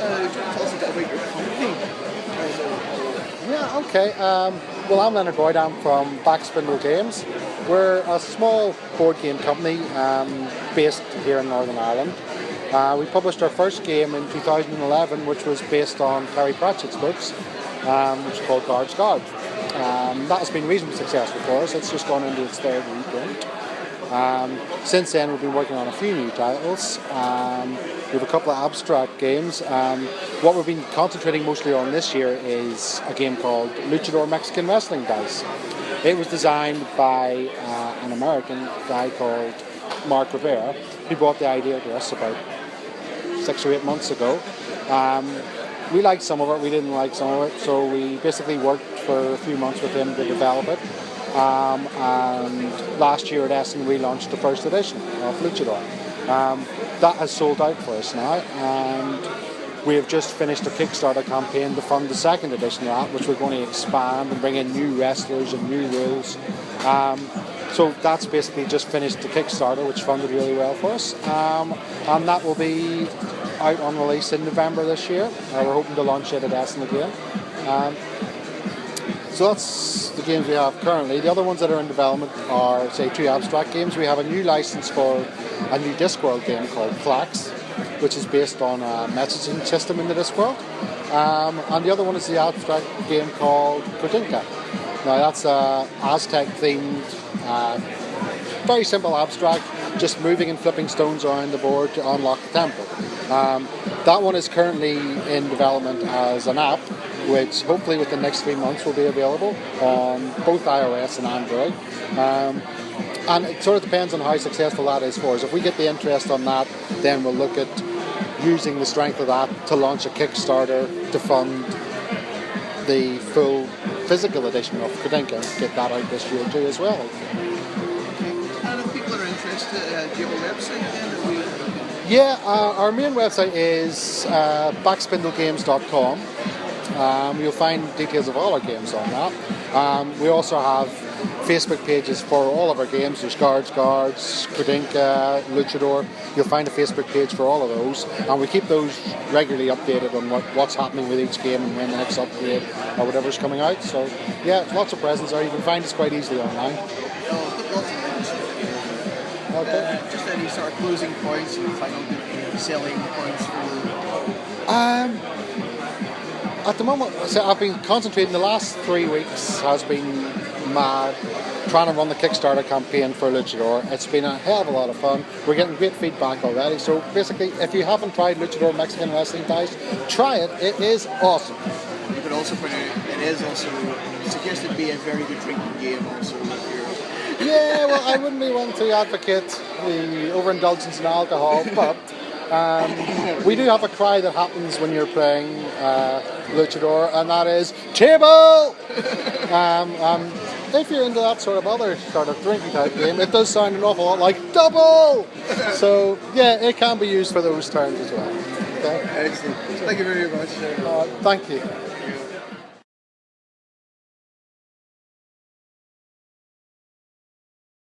tell us a bit about your company. Yeah, okay. Well, I'm Leonard Boyd. I'm from Backspindle Games. We're a small board game company based here in Northern Ireland. We published our first game in 2011, which was based on Terry Pratchett's books, which is called Guards Guard. That has been reasonably successful for us. It's just gone into its third weekend. Since then, we've been working on a few new titles. We have a couple of abstract games. What we've been concentrating mostly on this year is a game called Luchador Mexican Wrestling Dice. It was designed by an American guy called Mark Rivera. He brought the idea to us about 6 or 8 months ago. We liked some of it, we didn't like some of it, so we basically worked for a few months with him to develop it. And last year at Essen we launched the first edition of Luchador. That has sold out for us now, and we have just finished a Kickstarter campaign to fund the second edition of that, which we're going to expand and bring in new wrestlers and new rules. So that's basically just finished the Kickstarter, which funded really well for us, and that will be out on release in November this year. We're hoping to launch it at Essen again. So that's the games we have currently. The other ones that are in development are, say, 2 abstract games. We have a new license for a new Discworld game called Clax, which is based on a messaging system in the Discworld. And the other one is the abstract game called Codinca. Now that's a Aztec-themed, very simple abstract, just moving and flipping stones around the board to unlock the temple. That one is currently in development as an app, which hopefully within the next 3 months will be available on both iOS and Android. And it sort of depends on how successful that is for us. If we get the interest on that, then we'll look at using the strength of that to launch a Kickstarter to fund the full physical edition of Codinca and get that out this year too as well. Okay. And if people are interested, do you have a website then? Yeah, our main website is backspindlegames.com. You'll find details of all our games on that. We also have Facebook pages for all of our games. There's Guards, Codinca, Luchador. You'll find a Facebook page for all of those, and we keep those regularly updated on what's happening with each game and when the next upgrade or whatever's coming out. So yeah, lots of presents there. You can find us quite easily online. Okay. Just any sort of closing points and final selling points for you? At the moment, so I've been concentrating. The last 3 weeks has been mad trying to run the Kickstarter campaign for Luchador. It's been a hell of a lot of fun. We're getting great feedback already. So basically, if you haven't tried Luchador Mexican Wrestling Dice, try it. It is awesome. You could also point out it is also suggested to be a very good drinking game also. Yeah, well, I wouldn't be one to advocate the overindulgence in alcohol, but we do have a cry that happens when you're playing Luchador, and that is table. If you're into that sort of other sort of drinking type game, it does sound an awful lot like double. So yeah, it can be used for those terms as well. Okay. Excellent. Thank you very much. Thank you.